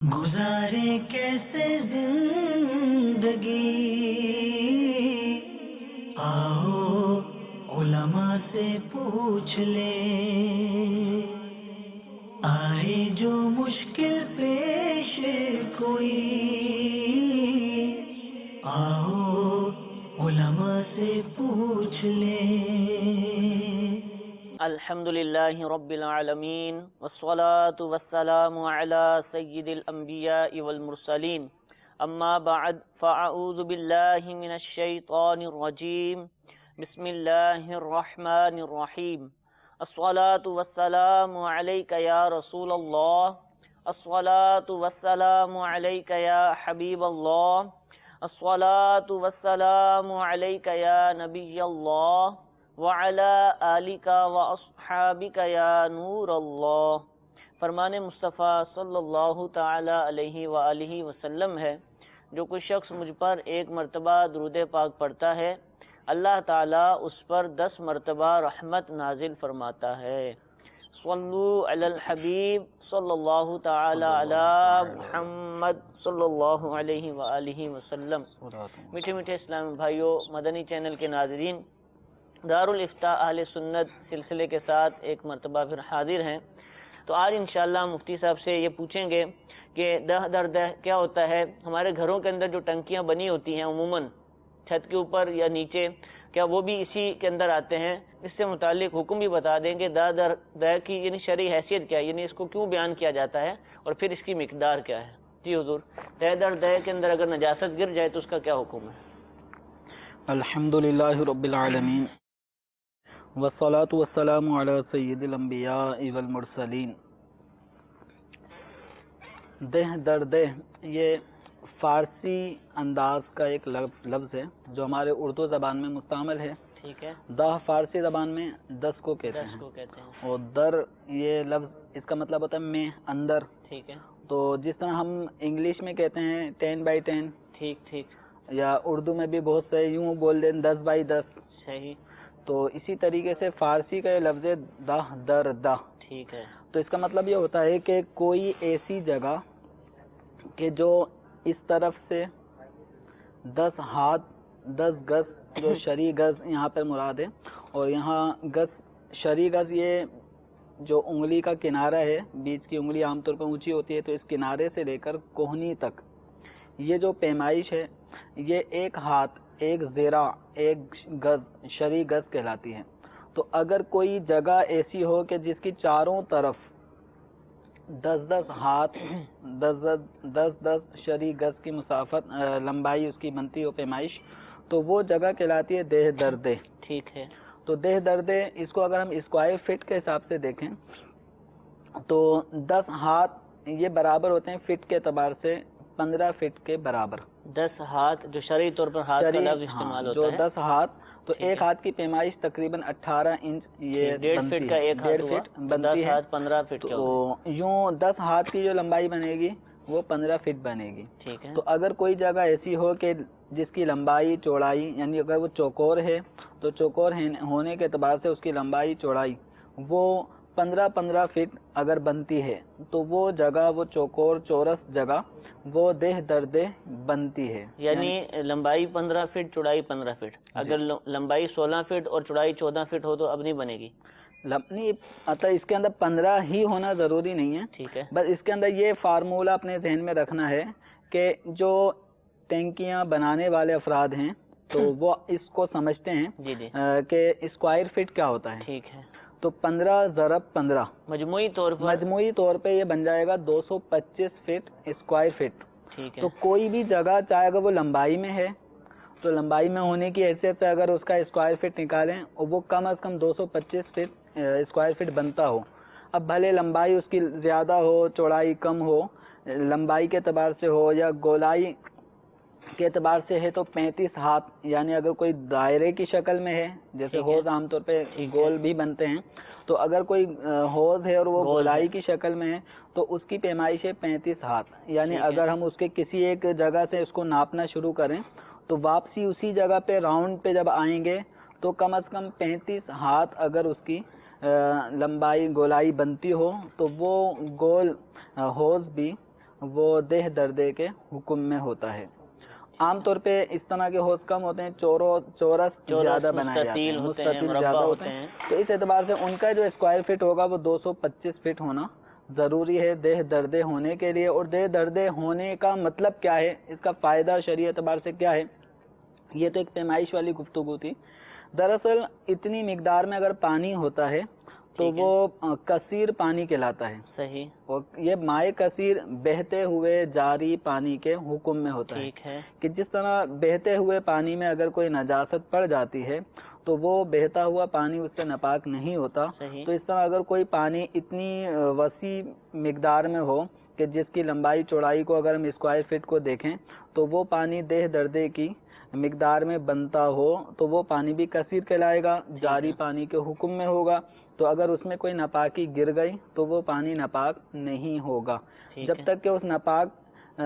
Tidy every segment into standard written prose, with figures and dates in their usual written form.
گزارے کیسے زندگی، آؤ علماء سے پوچھ لیں، آئے جو مشکل پیش کوئی، آؤ علماء سے پوچھ لیں۔ الحمدللہ رب العالمین والصلاة والسلام علی سید الانبیاء والمرسلین، اما بعد فاعوذ باللہ من الشیطان الرجیم، بسم اللہ الرحمن الرحیم۔ الصلاة والسلام علیک یا رسول اللہ، الصلاة والسلام علیک یا حبیب اللہ، الصلاة والسلام علیک یا نبی اللہ وَعَلَىٰ آلِكَ وَأَصْحَابِكَ يَا نور اللہ۔ فرمان مصطفیٰ صلی اللہ تعالی علیہ وآلہ وسلم ہے، جو کوئی شخص مجھ پر ایک مرتبہ درود پاک پڑھتا ہے، اللہ تعالیٰ اس پر 10 مرتبہ رحمت نازل فرماتا ہے۔ صلو علی الحبیب صلی اللہ تعالی علی محمد صلی اللہ علیہ وآلہ وسلم۔ میٹھے میٹھے اسلام بھائیوں، مدنی چینل کے ناظرین، دارالافتاء اہل سنت سلسلے کے ساتھ ایک مرتبہ پھر حاضر ہیں۔ تو آج انشاءاللہ مفتی صاحب سے یہ پوچھیں گے کہ دہ در دہ کیا ہوتا ہے۔ ہمارے گھروں کے اندر جو ٹنکیاں بنی ہوتی ہیں عموماً چھت کے اوپر یا نیچے، کیا وہ بھی اسی کے اندر آتے ہیں؟ اس سے متعلق حکم بھی بتا دیں گے، دہ در دہ کی یعنی شرعی حیثیت کیا ہے، یعنی اس کو کیوں بیان کیا جاتا ہے اور پھر اس کی مقدار کیا ہے۔ جی حضور، دہ در دہ کے اندر اگر نجاست گر جائے تو اس کا کیا حکم ہے؟ الحمدللہ رب العالمین والصلاة والسلام علی سید الانبیاء والمرسلین۔ دہ در دہ یہ فارسی انداز کا ایک لفظ ہے جو ہمارے اردو زبان میں مستعمل ہے۔ ٹھیک ہے۔ دہ فارسی زبان میں 10 کو کہتے ہیں، اور در یہ لفظ اس کا مطلب ہوتا ہے میں، اندر۔ ٹھیک ہے۔ تو جس طرح ہم انگلش میں کہتے ہیں 10/10، ٹھیک ٹھیک، یا اردو میں بھی بہت سے یوں بول دیں 10/10۔ صحیح۔ تو اسی طریقے سے فارسی کا یہ لفظ ہے دہ در دہ۔ ٹھیک ہے۔ تو اس کا مطلب یہ ہوتا ہے کہ کوئی ایسی جگہ کہ جو اس طرف سے 10 ہاتھ 10 گز، جو شرعی گز یہاں پر مراد ہے، اور یہاں گز شرعی گز یہ جو انگلی کا کنارہ ہے، بیچ کی انگلی عام طور پر اونچی ہوتی ہے، تو اس کنارے سے لے کر کوہنی تک یہ جو پیمائش ہے، یہ 1 ہاتھ 1 ذراع 1 گز شرعی گز کہلاتی ہے۔ تو اگر کوئی جگہ ایسی ہو کہ جس کی چاروں طرف 10 ہاتھ 10 شرعی گز کی مسافت لمبائی اس کی بنتی ہو پیمائش، تو وہ جگہ کہلاتی ہے دہ در دہ۔ ٹھیک ہے۔ تو دہ در دہ اس کو اگر ہم اسکوائر فٹ کے حساب سے دیکھیں تو 10 ہاتھ یہ برابر ہوتے ہیں فٹ کے اعتبار سے 15 فٹ کے برابر۔ 10 ہاتھ جو شرعی طور پر ہاتھ کا لفظ استعمال ہوتا ہے، جو 10 ہاتھ، تو ایک ہاتھ کی پیمائش تقریباً 18 انچ یہ 1.5 فٹ کا ایک ہاتھ ہوا، 10 ہاتھ 15 فٹ کا تو یوں 10 ہاتھ کی جو لمبائی بنے گی وہ 15 فٹ بنے گی۔ ٹھیک ہے۔ تو اگر کوئی جگہ ایسی ہو کہ جس کی لمبائی چوڑائی، یعنی اگر وہ چوکور ہے تو چوکور ہونے کے اعتبار سے اس کی لمبائی چوڑائی وہ 15 فٹ اگر بنتی ہے، تو وہ جگہ، وہ چوکور چورس جگہ، وہ دہ در دہ بنتی ہے۔ یعنی لمبائی 15 فٹ چوڑائی 15 فٹ، اگر لمبائی 16 فٹ اور چوڑائی 14 فٹ ہو تو اب نہیں بنے گی؟ نہیں، مطلب اس کے اندر 15 ہی ہونا ضروری نہیں ہے۔ ٹھیک ہے۔ بس اس کے اندر یہ فارمولہ اپنے ذہن میں رکھنا ہے کہ جو ٹینکیاں بنانے والے افراد ہیں تو وہ اس کو سمجھتے ہیں جی جی کہ اسکوائر فٹ کیا ہوتا ہے۔ ٹھیک ہے۔ تو 15 ضرب 15 مجموعی طور پہ یہ بن جائے گا 225 فٹ اسکوائر فٹ۔ ٹھیک ہے۔ تو کوئی بھی جگہ چاہے اگر وہ لمبائی میں ہے تو لمبائی میں ہونے کی حیثیت سے اگر اس کا اسکوائر فٹ نکالیں اور وہ کم از کم 225 فٹ اسکوائر فٹ بنتا ہو، اب بھلے لمبائی اس کی زیادہ ہو چوڑائی کم ہو، لمبائی کے اعتبار سے ہو یا گولائی کے اعتبار سے ہے، تو 35 ہاتھ، یعنی اگر کوئی دائرے کی شکل میں ہے، جیسے حوض عام طور پہ گول بھی بنتے ہیں، تو اگر کوئی حوض ہے اور وہ گولائی کی شکل میں ہے تو اس کی پیمائش ہے 35 ہاتھ۔ یعنی اگر ہم اس کے کسی ایک جگہ سے اس کو ناپنا شروع کریں تو واپسی اسی جگہ پہ راؤنڈ پہ جب آئیں گے تو کم از کم 35 ہاتھ اگر اس کی لمبائی گولائی بنتی ہو تو وہ گول حوض بھی وہ دیہ دردے کے حکم میں ہوتا ہے. عام طور پہ اس طرح کے حوض کم ہوتے ہیں, چورس زیادہ بنائے جاتے ہیں, مستطیل زیادہ ہوتے ہیں. تو اس اعتبار سے ان کا جو اسکوائر فٹ ہوگا وہ 225 فٹ ہونا ضروری ہے دیہ دردے ہونے کے لیے. اور دیہ دردے ہونے کا مطلب کیا ہے, اس کا فائدہ شرعی اعتبار سے کیا ہے, یہ تو ایک پیمائش والی گفتگو تھی. دراصل اتنی مقدار میں اگر پانی ہوتا ہے تو وہ کثیر پانی کہلاتا ہے. صحیح. اور یہ مائع کثیر بہتے ہوئے جاری پانی کے حکم میں ہوتا ہے. ٹھیک ہے. کہ جس طرح بہتے ہوئے پانی میں اگر کوئی نجاست پڑ جاتی ہے تو وہ بہتا ہوا پانی اس سے ناپاک نہیں ہوتا. تو اس طرح اگر کوئی پانی اتنی وسیع مقدار میں ہو کہ جس کی لمبائی چوڑائی کو اگر ہم اسکوائر فٹ کو دیکھیں تو وہ پانی دیہ دردے کی مقدار میں بنتا ہو تو وہ پانی بھی کثیر کہلائے گا, جاری پانی کے حکم میں ہوگا. تو اگر اس میں کوئی ناپاکی گر گئی تو وہ پانی ناپاک نہیں ہوگا جب تک کہ اس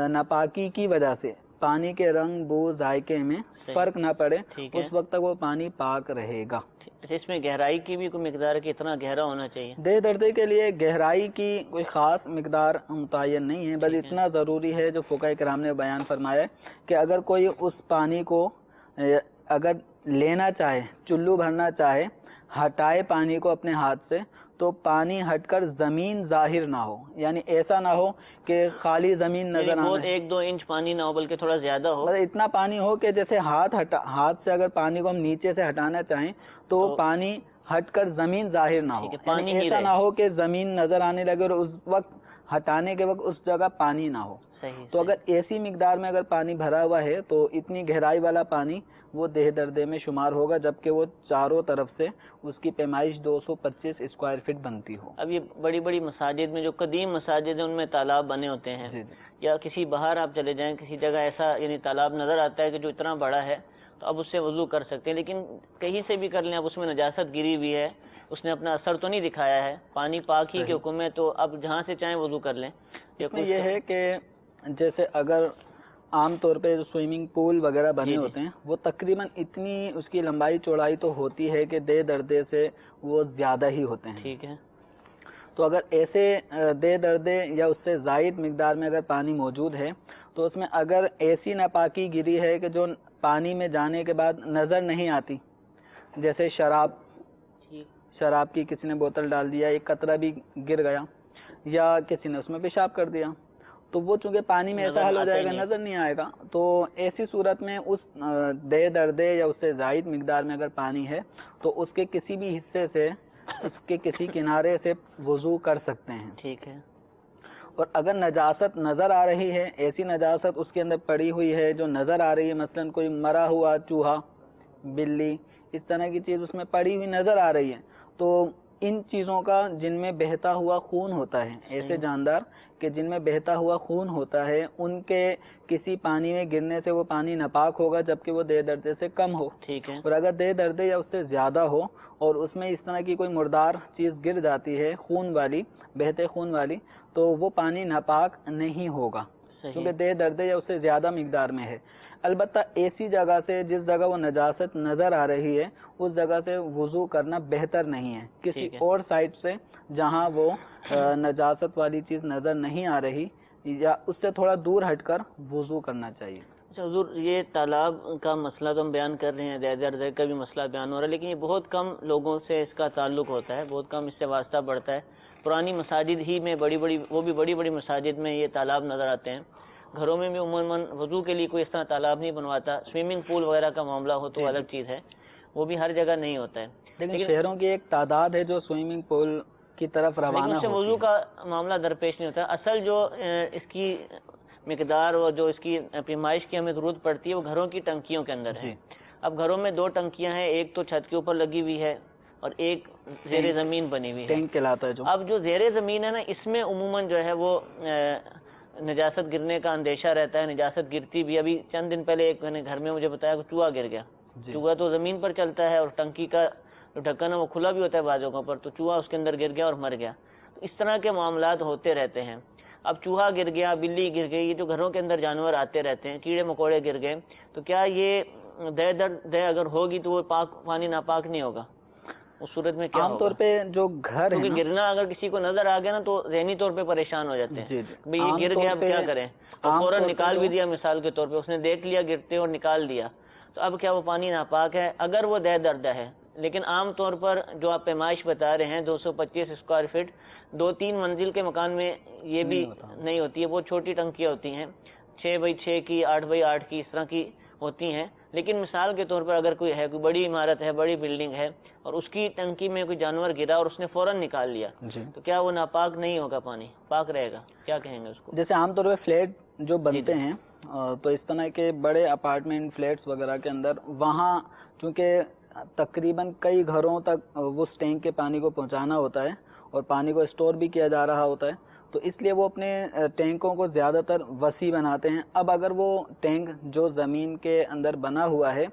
ناپاکی کی وجہ سے پانی کے رنگ بو ذائقے میں فرق نہ پڑے, اس وقت تک وہ پانی پاک رہے گا. اس میں گہرائی کی بھی کوئی مقدار کہ اتنا گہرا ہونا چاہیے؟ دیہ دردے کے لیے گہرائی کی کوئی خاص مقدار متعین نہیں ہے, بس اتنا ضروری ہے جو فقہاء کرام نے بیان فرمایا ہے کہ اگر کوئی اس پانی کو اگر لینا چاہے, چلو بھرنا چاہے, ہٹائے پانی کو اپنے ہاتھ سے, تو پانی ہٹ کر زمین ظاہر نہ ہو, یعنی ایسا نہ ہو کہ خالی زمین نظر آئے, 1-2 انچ پانی نہ ہو بلکہ تھوڑا زیادہ ہو, اتنا پانی ہو کہ جیسے ہاتھ سے اگر پانی کو ہم نیچے سے ہٹانا چاہیں تو پانی ہٹ کر زمین ظاہر نہ ہو, یعنی ایسا نہ ہو کہ زمین نظر آنے لگے اور اس وقت ہٹانے کے وقت اس جگہ پانی نہ ہو. تو اگر ایسی مقدار میں اگر پانی بھرا ہوا ہے تو اتنی گہرائی والا پانی وہ دیہ دردے میں شمار ہوگا, جبکہ وہ چاروں طرف سے اس کی پیمائش 225 اسکوائر فٹ بنتی ہو. اب یہ بڑی بڑی مساجد میں جو قدیم مساجد ہیں ان میں تالاب بنے ہوتے ہیں, یا کسی باہر آپ چلے جائیں کسی جگہ ایسا یعنی تالاب نظر آتا ہے کہ جو اتنا بڑا ہے تو اب اس سے وضو کر سکتے ہیں, لیکن کہیں سے بھی کر لیں, اب اس میں نجاست گری ہوئی ہے, اس نے اپنا اثر تو نہیں دکھایا ہے, پانی پاک ہی کے حکم ہے, تو اب جہاں سے چاہیں وضو کر لیں. یہ ہے کہ جیسے اگر عام طور پہ جو سوئمنگ پول وغیرہ بنے ہوتے ہیں وہ تقریباً اتنی اس کی لمبائی چوڑائی تو ہوتی ہے کہ دیہ دردے سے وہ زیادہ ہی ہوتے ہیں. ٹھیک ہے. تو اگر ایسے دیہ دردے یا اس سے زائد مقدار میں اگر پانی موجود ہے تو اس میں اگر ایسی ناپاکی گری ہے کہ جو پانی میں جانے کے بعد نظر نہیں آتی, جیسے شراب کی کسی نے بوتل ڈال دیا, ایک قطرہ بھی گر گیا, یا کسی نے اس میں پیشاب کر دیا, تو وہ چونکہ پانی میں ایسا حل ہو جائے گا نظر نہیں آئے گا. تو ایسی صورت میں اس دیہ دردے یا اس سے زائد مقدار میں اگر پانی ہے تو اس کے کسی بھی حصے سے, اس کے کسی کنارے سے وضو کر سکتے ہیں. ٹھیک ہے. اور اگر نجاست نظر آ رہی ہے, ایسی نجاست اس کے اندر پڑی ہوئی ہے جو نظر آ رہی ہے, مثلا کوئی مرا ہوا چوہا, بلی, اس طرح کی چیز اس میں پڑی ہوئی نظر آ رہی ہے, تو ان چیزوں کا جن میں بہتا ہوا خون ہوتا ہے, ایسے جاندار کہ جن میں بہتا ہوا خون ہوتا ہے, ان کے کسی پانی میں گرنے سے وہ پانی ناپاک ہوگا جبکہ وہ دیہ دردے سے کم ہو. ٹھیک ہے. اور اگر دیہ دردے یا اس سے زیادہ ہو اور اس میں اس طرح کی کوئی مردار چیز گر جاتی ہے, خون والی, بہتے خون والی, تو وہ پانی ناپاک نہیں ہوگا کیونکہ دیہ دردے یا اس سے زیادہ مقدار میں ہے. البتہ ایسی جگہ سے جس جگہ وہ نجاست نظر آ رہی ہے اس جگہ سے وضو کرنا بہتر نہیں ہے. کسی اور سائڈ سے جہاں وہ نجاست والی چیز نظر نہیں آ رہی یا اس سے تھوڑا دور ہٹ کر وضو کرنا چاہیے. اچھا حضور, یہ تالاب کا مسئلہ تو ہم بیان کر رہے ہیں, دیہ دردے کا بھی مسئلہ بیان ہو رہا ہے, لیکن یہ بہت کم لوگوں سے اس کا تعلق ہوتا ہے, بہت کم اس سے واسطہ بڑھتا ہے. پرانی مساجد ہی میں وہ بھی بڑی بڑی مساجد میں یہ تالاب نظر آتے ہیں. گھروں میں بھی عموماً وضو کے لیے کوئی اس طرح تالاب نہیں بنواتا. سوئمنگ پول وغیرہ کا معاملہ ہو تو الگ چیز ہے, وہ بھی ہر جگہ نہیں ہوتا ہے. لیکن شہروں کی ایک تعداد ہے جو سوئمنگ پول کی طرف روانہ ہوتی ہے, وضو کا معاملہ درپیش نہیں ہوتا. اصل جو اس کی مقدار اور جو اس کی پیمائش کی ہمیں ضرورت پڑتی ہے وہ گھروں کی ٹنکیوں کے اندر ہے. اب گھروں میں 2 ٹنکیاں ہیں, ایک تو چھت کے اوپر لگی ہوئی ہے اور ایک زیر زمین بنی ہوئی ہے, ٹینک کہلاتا ہے جو. اب جو زیر زمین ہے نا, اس میں عموماً جو ہے وہ نجاست گرنے کا اندیشہ رہتا ہے. نجاست گرتی بھی, ابھی چند دن پہلے ایک نے گھر میں مجھے بتایا کہ چوہا گر گیا. چوہا تو زمین پر چلتا ہے اور ٹنکی کا جو ڈھکن ہے وہ کھلا بھی ہوتا ہے بعض جگہوں پر, تو چوہا اس کے اندر گر گیا اور مر گیا. تو اس طرح کے معاملات ہوتے رہتے ہیں. اب چوہا گر گیا, بلی گر گئی, یہ جو گھروں کے اندر جانور آتے رہتے ہیں, کیڑے مکوڑے گر گئے, تو کیا یہ دیہ اگر ہوگی تو وہ پاک پانی ناپاک نہیں ہوگا؟ اس صورت میں کیا عام طور پہ جو گھر ہے کیونکہ گرنا اگر کسی کو نظر آ گیا نا تو ذہنی طور پہ پریشان ہو جاتے ہیں، بھئی یہ گر گیا اب کیا کریں، تو فوراً نکال بھی دیا، مثال کے طور پہ اس نے دیکھ لیا گرتے اور نکال دیا، تو اب کیا وہ پانی ناپاک ہے؟ اگر وہ دہ دردہ ہے، لیکن عام طور پر جو آپ پیمائش بتا رہے ہیں 225 اسکوائر فٹ 2-3 منزل کے مکان میں یہ بھی نہیں ہوتی ہے، وہ چھوٹی ٹنکیاں ہوتی ہیں 6x6 کی 8x8 کی اس طرح کی ہوتی ہیں، لیکن مثال کے طور پر اگر کوئی ہے، کوئی بڑی عمارت ہے، بڑی بلڈنگ ہے اور اس کی ٹنکی میں کوئی جانور گرا اور اس نے فوراً نکال لیا تو کیا وہ ناپاک نہیں ہوگا؟ پانی پاک رہے گا؟ کیا کہیں گے اس کو؟ جیسے عام طور پہ فلیٹ جو بنتے ہیں تو اس طرح کے بڑے اپارٹمنٹ فلیٹس وغیرہ کے اندر وہاں چونکہ تقریباً کئی گھروں تک وہ اس ٹینک کے پانی کو پہنچانا ہوتا ہے اور پانی کو اسٹور بھی کیا جا رہا ہوتا ہے، تو اس لیے وہ اپنے ٹینکوں کو زیادہ تر وسیع بناتے ہیں۔ اب اگر وہ ٹینک جو زمین کے اندر بنا ہوا ہے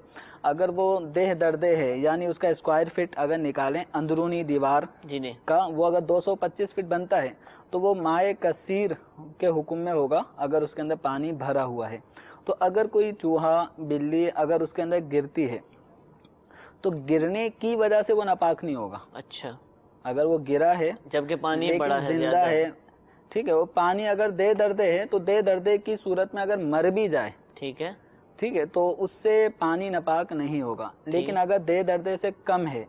اگر وہ دہ دردے ہے، یعنی اس کا اسکوائر فٹ اگر نکالیں اندرونی دیوار کا، وہ اگر 225 فٹ بنتا ہے تو وہ مائع کثیر کے حکم میں ہوگا اگر اس کے اندر پانی بھرا ہوا ہے۔ تو اگر کوئی چوہا بلی اگر اس کے اندر گرتی ہے تو گرنے کی وجہ سے وہ ناپاک نہیں ہوگا۔ اچھا، اگر وہ گرا ہے جبکہ پانی بڑا ہے، زندہ ہے، ٹھیک ہے، وہ پانی اگر دے دردے ہے تو دے دردے کی صورت میں اگر مر بھی جائے، ٹھیک ہے، تو اس سے پانی ناپاک نہیں ہوگا۔ لیکن اگر دے دردے سے کم ہے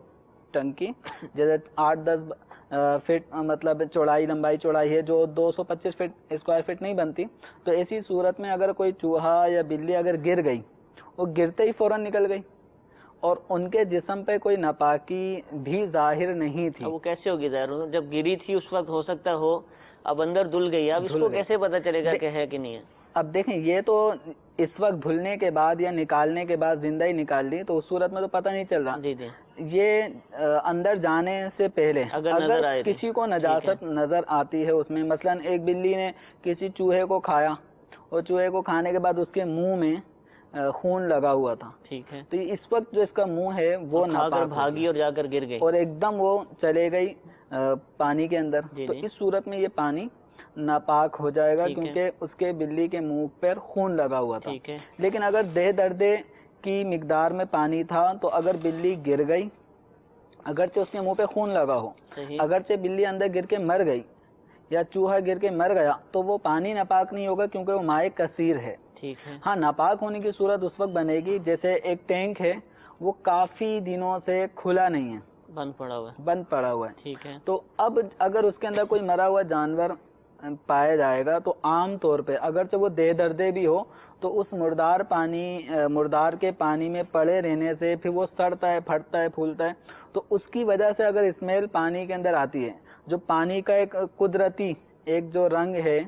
ٹنکی، جیسے 8-10 فٹ مطلب چوڑائی لمبائی چوڑائی ہے جو 225 فٹ اسکوائر فٹ نہیں بنتی، تو ایسی صورت میں اگر کوئی چوہا یا بلی اگر گر گئی، وہ گرتے ہی فوراً نکل گئی اور ان کے جسم پہ کوئی ناپاکی بھی ظاہر نہیں تھی۔ وہ کیسے ہوگی ظاہر؟ جب گری تھی اس وقت ہو سکتا ہو، اب اندر دھل گئی، اب اس کو کیسے پتا چلے گا کہ ہے کہ نہیں ہے؟ اب دیکھیں، یہ تو اس وقت دھلنے کے بعد یا نکالنے کے بعد زندہ ہی نکال لی تو اس صورت میں تو پتہ نہیں چل رہا۔ جی جی، یہ اندر جانے سے پہلے اگر کسی کو نجاست نظر آتی ہے اس میں، مثلا ایک بلی نے کسی چوہے کو کھایا اور چوہے کو کھانے کے بعد اس کے منہ میں خون لگا ہوا تھا، ٹھیک ہے، تو اس وقت جو اس کا منہ ہے وہ ناپاک بھاگی اور جا کر گر گئی اور ایک دم وہ چلے گئی پانی کے اندر، تو اس صورت میں یہ پانی ناپاک ہو جائے گا کیونکہ اس کے بلی کے منہ پر خون لگا ہوا تھا۔ لیکن اگر دہ دردے کی مقدار میں پانی تھا تو اگر بلی گر گئی، اگرچہ اس کے منہ پہ خون لگا ہو، اگرچہ بلی اندر گر کے مر گئی یا چوہا گر کے مر گیا تو وہ پانی ناپاک نہیں ہوگا کیونکہ وہ مائع کثیر ہے۔ ہاں، ناپاک ہونے کی صورت اس وقت بنے گی جیسے ایک ٹینک ہے وہ کافی دنوں سے کھلا نہیں ہے، بند پڑا ہوا ہے، ٹھیک ہے، تو اب اگر اس کے اندر کوئی مرا ہوا جانور پایا جائے گا تو عام طور پہ اگرچہ وہ دے دردے بھی ہو تو اس مردار کے پانی میں پڑے رہنے سے پھر وہ سڑتا ہے، پھٹتا ہے، پھولتا ہے، تو اس کی وجہ سے اگر اسمیل پانی کے اندر آتی ہے، جو پانی کا ایک قدرتی ایک جو رنگ ہے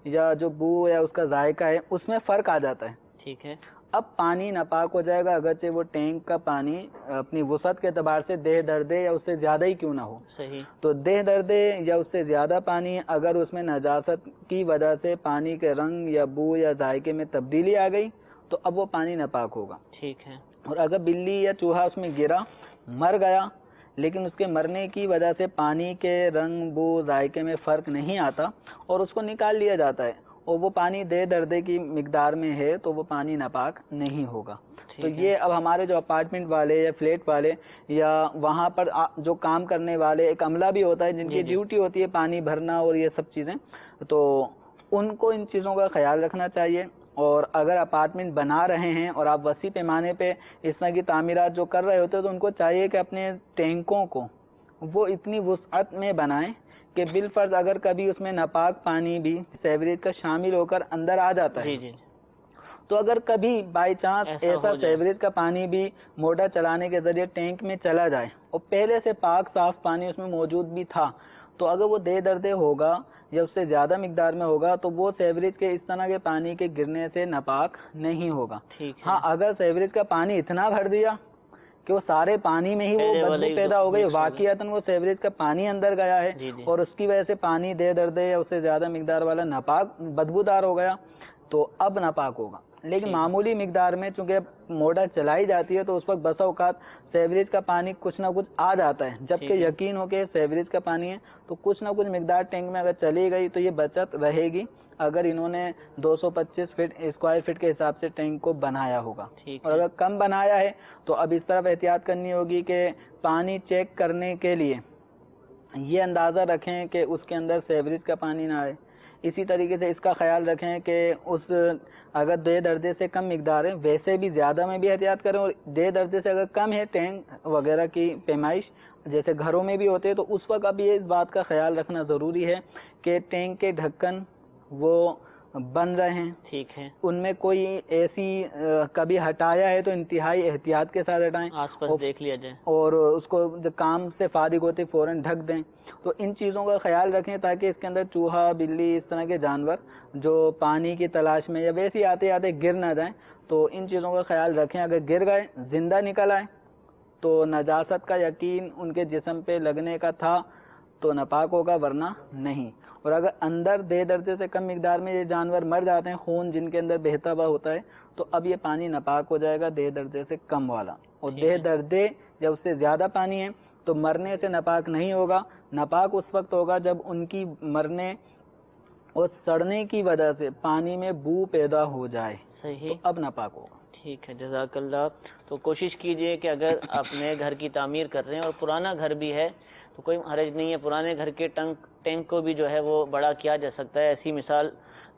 یا جو بو یا اس کا ذائقہ ہے اس میں فرق آ جاتا ہے، ٹھیک ہے، اب پانی ناپاک ہو جائے گا اگرچہ وہ ٹینک کا پانی اپنی وسعت کے اعتبار سے دہ دردے یا اس سے زیادہ ہی کیوں نہ ہو، صحیح، تو دہ دردے یا اس سے زیادہ پانی اگر اس میں نجاست کی وجہ سے پانی کے رنگ یا بو یا ذائقے میں تبدیلی آ گئی تو اب وہ پانی ناپاک ہوگا، ٹھیک ہے، اور اگر بلی یا چوہا اس میں گرا، مر گیا، لیکن اس کے مرنے کی وجہ سے پانی کے رنگ بو ذائقے میں فرق نہیں آتا اور اس کو نکال لیا جاتا ہے اور وہ پانی دے دردے کی مقدار میں ہے تو وہ پانی ناپاک نہیں ہوگا۔ تو یہ اب ہمارے جو اپارٹمنٹ والے یا فلیٹ والے یا وہاں پر جو کام کرنے والے ایک عملہ بھی ہوتا ہے جن کی ڈیوٹی ہوتی ہے پانی بھرنا اور یہ سب چیزیں، تو ان کو ان چیزوں کا خیال رکھنا چاہیے، اور اگر اپارٹمنٹ بنا رہے ہیں اور آپ وسیع پیمانے پہ اس طرح کی تعمیرات جو کر رہے ہوتے ہیں تو ان کو چاہیے کہ اپنے ٹینکوں کو وہ اتنی وسعت میں بنائیں کہ بالفرض اگر کبھی اس میں ناپاک پانی بھی سیوریج کا شامل ہو کر اندر آ جاتا ہے تو اگر کبھی بائی چانس ایسا سیوریج کا پانی بھی موٹر چلانے کے ذریعے ٹینک میں چلا جائے اور پہلے سے پاک صاف پانی اس میں موجود بھی تھا تو اگر وہ دے دردے ہوگا یا اس سے زیادہ مقدار میں ہوگا تو وہ سیوریج کے اس طرح کے پانی کے گرنے سے ناپاک نہیں ہوگا۔ ہاں، اگر سیوریج کا پانی اتنا بھر دیا کہ وہ سارے پانی میں ہی وہ بدبو پیدا ہو گئی، واقعتاً وہ سیوریج کا پانی اندر گیا ہے اور اس کی وجہ سے پانی دے دردے یا اس سے زیادہ مقدار والا ناپاک بدبودار ہو گیا، تو اب ناپاک ہوگا. لیکن معمولی مقدار میں چونکہ موٹر چلائی جاتی ہے تو اس وقت بسا اوقات سیوریج کا پانی کچھ نہ کچھ آ جاتا ہے, جبکہ یقین ہو کہ سیوریج کا پانی ہے تو کچھ نہ کچھ مقدار ٹینک میں اگر چلی گئی تو یہ بچت رہے گی اگر انہوں نے 225 اسکوائر فٹ کے حساب سے ٹینک کو بنایا ہوگا. اور اگر کم بنایا ہے تو اب اس طرف احتیاط کرنی ہوگی کہ پانی چیک کرنے کے لیے یہ اندازہ رکھیں کہ اس کے اندر سیوریج کا پانی نہ آئے. اسی طریقے سے اس کا خیال رکھیں کہ اس اگر 2 درجے سے کم مقدار ہے, ویسے بھی زیادہ میں بھی احتیاط کریں, اور 2 درجے سے اگر کم ہے ٹینک وغیرہ کی پیمائش جیسے گھروں میں بھی ہوتے ہیں تو اس وقت اب یہ اس بات کا خیال رکھنا ضروری ہے کہ ٹینک کے ڈھکن وہ بن رہے ہیں, ٹھیک ہے, ان میں کوئی ایسی کبھی ہٹایا ہے تو انتہائی احتیاط کے ساتھ ہٹائیں, آس پاس دیکھ لیا جائے, اور اس کو جب کام سے فارغ ہوتے فوراً ڈھک دیں. تو ان چیزوں کا خیال رکھیں تاکہ اس کے اندر چوہا, بلی, اس طرح کے جانور جو پانی کی تلاش میں یا ویسے آتے آتے گر نہ جائیں. تو ان چیزوں کا خیال رکھیں. اگر گر گئے زندہ نکل آئے تو نجاست کا یقین ان کے جسم پہ لگنے کا تھا تو ناپاک ہوگا, ورنہ نہیں. اور اگر اندر 2 درجے سے کم مقدار میں یہ جانور مر جاتے ہیں, خون جن کے اندر بہتا ہوا ہوتا ہے, تو اب یہ پانی ناپاک ہو جائے گا 2 درجے سے کم والا. اور 2 درجے جب اس سے زیادہ پانی ہے تو مرنے سے ناپاک نہیں ہوگا. ناپاک اس وقت ہوگا جب ان کی مرنے اور سڑنے کی وجہ سے پانی میں بو پیدا ہو جائے, صحیح, تو اب ناپاک ہوگا. ٹھیک ہے, جزاک اللہ. تو کوشش کیجئے کہ اگر آپ نئے گھر کی تعمیر کر رہے ہیں اور پرانا گھر بھی ہے تو کوئی حرج نہیں ہے, پرانے گھر کے ٹینک کو بھی جو ہے وہ بڑا کیا جا سکتا ہے. ایسی مثال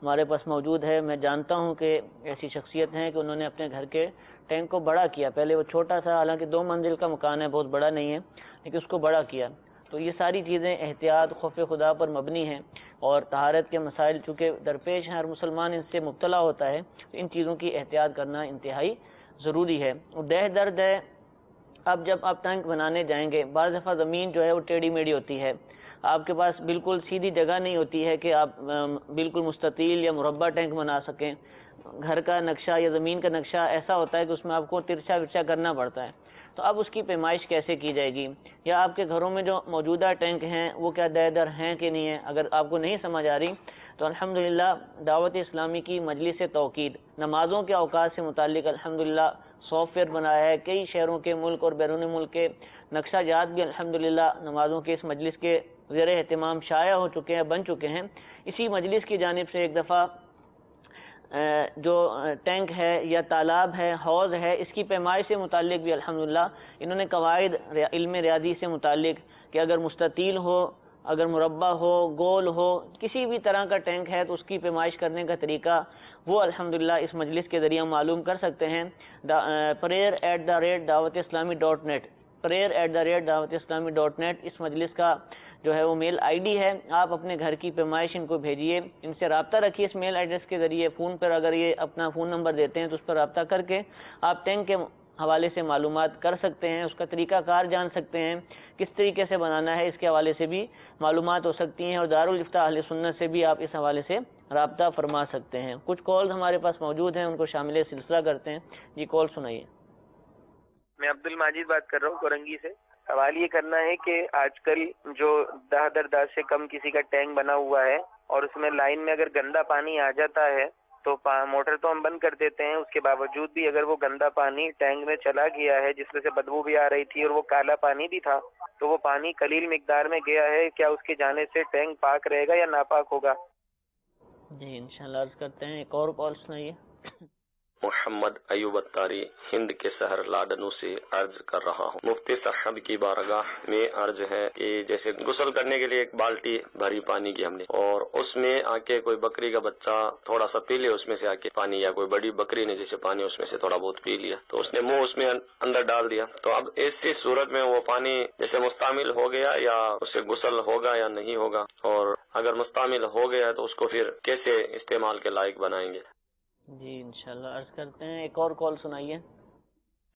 ہمارے پاس موجود ہے. میں جانتا ہوں کہ ایسی شخصیت ہیں کہ انہوں نے اپنے گھر کے ٹینک کو بڑا کیا. پہلے وہ چھوٹا سا, حالانکہ 2 منزل کا مکان ہے, بہت بڑا نہیں ہے, لیکن اس کو بڑا کیا. تو یہ ساری چیزیں احتیاط, خوف خدا پر مبنی ہیں, اور طہارت کے مسائل چونکہ درپیش ہیں, ہر مسلمان ان سے مبتلا ہوتا ہے, تو ان چیزوں کی احتیاط کرنا انتہائی ضروری ہے. اور دہ درد ہے, اب جب آپ ٹینک بنانے جائیں گے, بعض دفعہ زمین جو ہے وہ ٹیڑھی میڑھی ہوتی ہے, آپ کے پاس بالکل سیدھی جگہ نہیں ہوتی ہے کہ آپ بالکل مستطیل یا مربع ٹینک بنا سکیں. گھر کا نقشہ یا زمین کا نقشہ ایسا ہوتا ہے کہ اس میں آپ کو ترچھا ورچا کرنا پڑتا ہے. تو اب اس کی پیمائش کیسے کی جائے گی, یا آپ کے گھروں میں جو موجودہ ٹینک ہیں وہ کیا دہ در ہیں کہ نہیں ہیں. اگر آپ کو نہیں سمجھ آ رہی تو الحمدللہ دعوت اسلامی کی مجلس توقید نمازوں کے اوقات سے متعلق الحمدللہ سافٹ ویئر بنایا ہے. کئی شہروں کے, ملک اور بیرون ملک کے نقشہ جات بھی الحمدللہ نمازوں کے اس مجلس کے زیر اہتمام شائع ہو چکے ہیں, بن چکے ہیں. اسی مجلس کی جانب سے ایک دفعہ جو ٹینک ہے یا تالاب ہے, حوض ہے, اس کی پیمائش سے متعلق بھی الحمدللہ انہوں نے قواعد علم ریاضی سے متعلق کہ اگر مستطیل ہو, اگر مربع ہو, گول ہو, کسی بھی طرح کا ٹینک ہے تو اس کی پیمائش کرنے کا طریقہ وہ الحمدللہ اس مجلس کے ذریعے معلوم کر سکتے ہیں. prayer@dawatislami.net prayer@dawatislami.net اس مجلس کا جو ہے وہ میل آئی ڈی ہے. آپ اپنے گھر کی پیمائش ان کو بھیجیے, ان سے رابطہ رکھیے اس میل ایڈریس کے ذریعے. فون پر اگر یہ اپنا فون نمبر دیتے ہیں تو اس پر رابطہ کر کے آپ ٹینک کے حوالے سے معلومات کر سکتے ہیں, اس کا طریقہ کار جان سکتے ہیں, کس طریقے سے بنانا ہے, اس کے حوالے سے بھی معلومات ہو سکتی ہیں. اور دارالافتاء اہل سنت سے بھی آپ اس حوالے سے رابطہ فرما سکتے ہیں. کچھ کالز ہمارے پاس موجود ہیں, ان کو شامل سلسلہ کرتے ہیں. جی کال سنائیے. میں عبد الماجد بات کر رہا ہوں کورنگی سے. سوال یہ کرنا ہے کہ آج کل جو 10 سے کم کسی کا ٹینک بنا ہوا ہے اور اس میں لائن میں اگر گندا پانی آ جاتا ہے تو موٹر تو ہم بند کر دیتے ہیں, اس کے باوجود بھی اگر وہ گندا پانی ٹینک میں چلا گیا ہے جس میں سے بدبو بھی آ رہی تھی اور وہ کالا پانی بھی تھا, تو وہ پانی قلیل مقدار میں گیا ہے, کیا اس کی جانے سے ٹینک پاک رہے گا یا ناپاک ہوگا؟ جی انشاءاللہ عرض کرتے ہیں. ایک اور کال سنائیے. محمد ایوب اتاری ہند کے شہر لادنو سے عرض کر رہا ہوں. مفتی صاحب کی بارگاہ میں عرض ہے کہ جیسے غسل کرنے کے لیے ایک بالٹی بھری پانی کی ہم نے, اور اس میں آ کے کوئی بکری کا بچہ تھوڑا سا پی لے اس میں سے آ کے پانی, یا کوئی بڑی بکری نے جیسے پانی اس میں سے تھوڑا بہت پی لیا تو اس نے منہ اس میں اندر ڈال دیا, تو اب ایسی صورت میں وہ پانی جیسے مستعمل ہو گیا یا اس سے غسل ہوگا یا نہیں ہوگا, اور اگر مستعمل ہو گیا تو اس کو پھر کیسے استعمال کے لائق بنائیں گے؟ جی انشاءاللہ عرض کرتے ہیں. ایک اور کال سنائیے.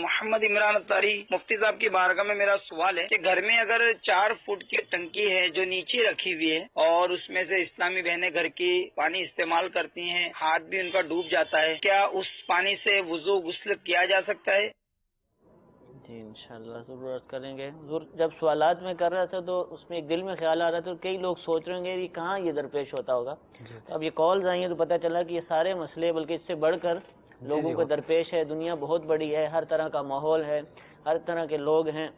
محمد عمران اتاری مفتی صاحب کی بارگاہ میں میرا سوال ہے کہ گھر میں اگر 4 فٹ کی ٹنکی ہے جو نیچے رکھی ہوئی ہے اور اس میں سے اسلامی بہنیں گھر کی پانی استعمال کرتی ہیں, ہاتھ بھی ان کا ڈوب جاتا ہے, کیا اس پانی سے وضو غسل کیا جا سکتا ہے؟ جی انشاءاللہ ضرورت کریں گے. حضور جب سوالات میں کر رہا تھا تو اس میں ایک دل میں خیال آ رہا تھا، کئی لوگ سوچ رہے ہوں گے کہ کہاں یہ درپیش ہوتا ہوگا. اب یہ کالز آئی ہیں تو پتہ چلا کہ یہ سارے مسئلے بلکہ اس سے بڑھ کر لوگوں کو درپیش ہے. دنیا بہت بڑی ہے، ہر طرح کا ماحول ہے، ہر طرح کے لوگ ہیں.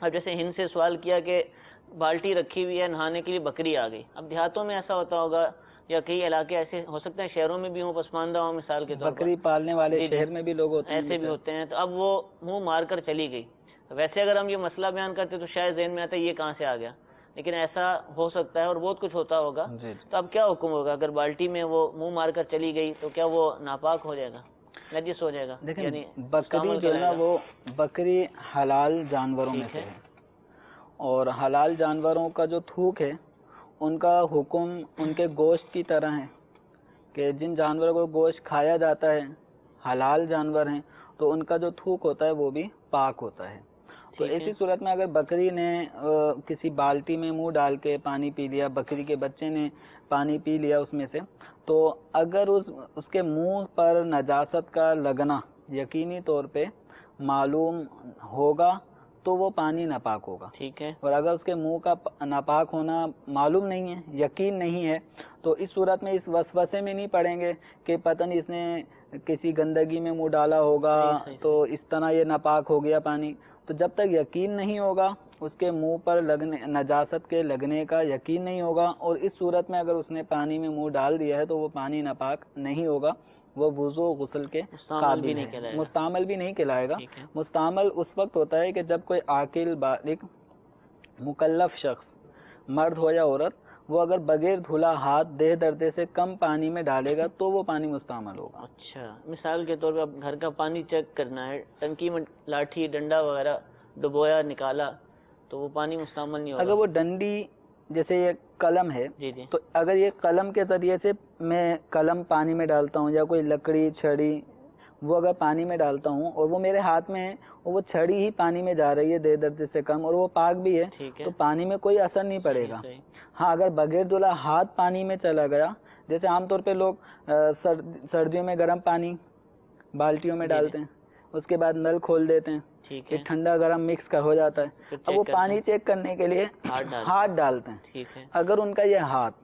اب جیسے ہند سے سوال کیا کہ بالٹی رکھی ہوئی ہے، نہانے کے لیے بکری آ گئی. اب دیہاتوں میں ایسا ہوتا ہوگا یا کئی علاقے ایسے ہو سکتے ہیں شہروں میں بھی ہوں، پسماندہ ہوں مثال کے طور پر، بکری پالنے والے شہر میں بھی لوگ ہوتے ہیں، ایسے بھی ہوتے ہیں. تو اب وہ منہ مار کر چلی گئی. ویسے اگر ہم یہ مسئلہ بیان کرتے تو شاید ذہن میں آتا ہے یہ کہاں سے آ گیا، لیکن ایسا ہو سکتا ہے اور بہت کچھ ہوتا ہوگا. تو اب کیا حکم ہوگا اگر بالٹی میں وہ منہ مار کر چلی گئی تو کیا وہ ناپاک ہو جائے گا، نجس ہو جائے گا؟ دیکھیں بکری جو ہے نا وہ بکری حلال جانوروں میں سے ہے، اور حلال جانوروں کا جو تھوک ہے ان کا حکم ان کے گوشت کی طرح ہے کہ جن جانوروں کو گوشت کھایا جاتا ہے حلال جانور ہیں تو ان کا جو تھوک ہوتا ہے وہ بھی پاک ہوتا ہے. تو ایسی صورت میں اگر بکری نے کسی بالٹی میں منہ ڈال کے پانی پی لیا، بکری کے بچے نے پانی پی لیا اس میں سے، تو اگر اس کے منہ پر نجاست کا لگنا یقینی طور پہ معلوم ہوگا تو وہ پانی ناپاک ہوگا. ٹھیک ہے. اور اگر اس کے منہ کا ناپاک ہونا معلوم نہیں ہے، یقین نہیں ہے، تو اس صورت میں اس وسوسے میں نہیں پڑیں گے کہ پتہ نہیں اس نے کسی گندگی میں منہ ڈالا ہوگا تو اس طرح یہ ناپاک ہو گیا پانی. تو جب تک یقین نہیں ہوگا، اس کے منہ پر لگنے نجاست کے لگنے کا یقین نہیں ہوگا، اور اس صورت میں اگر اس نے پانی میں منہ ڈال دیا ہے تو وہ پانی ناپاک نہیں ہوگا، وہ وضو غسل کے قابل ہے، مستعمل بھی نہیں کہلائے گا. مستعمل اس وقت ہوتا ہے کہ جب کوئی عاقل بالغ مکلف شخص مرد ہو یا عورت وہ اگر بغیر دھلا ہاتھ دہ دردے سے کم پانی میں ڈالے گا تو وہ پانی مستعمل ہوگا. اچھا، مثال کے طور پہ اب گھر کا پانی چیک کرنا ہے، ٹنکی میں لاٹھی ڈنڈا وغیرہ ڈبویا نکالا تو وہ پانی مستعمل نہیں ہوگا. اگر وہ ڈنڈی جیسے یہ قلم ہے تو اگر یہ قلم کے ذریعے سے میں قلم پانی میں ڈالتا ہوں یا کوئی لکڑی چھڑی وہ اگر پانی میں ڈالتا ہوں اور وہ میرے ہاتھ میں ہے اور وہ چھڑی ہی پانی میں جا رہی ہے دے درجے سے کم اور وہ پاک بھی ہے تو پانی میں کوئی اثر نہیں پڑے گا. ہاں اگر بغیر دھلا ہاتھ پانی میں چلا گیا، جیسے عام طور پہ لوگ سردیوں میں گرم پانی بالٹیوں میں ڈالتے ہیں، اس کے بعد نل کھول دیتے ہیں، کہ ٹھنڈا گرم مکس ہو جاتا ہے، اب وہ پانی چیک کرنے کے لیے ہاتھ ڈالتے ہیں. اگر ان کا یہ ہاتھ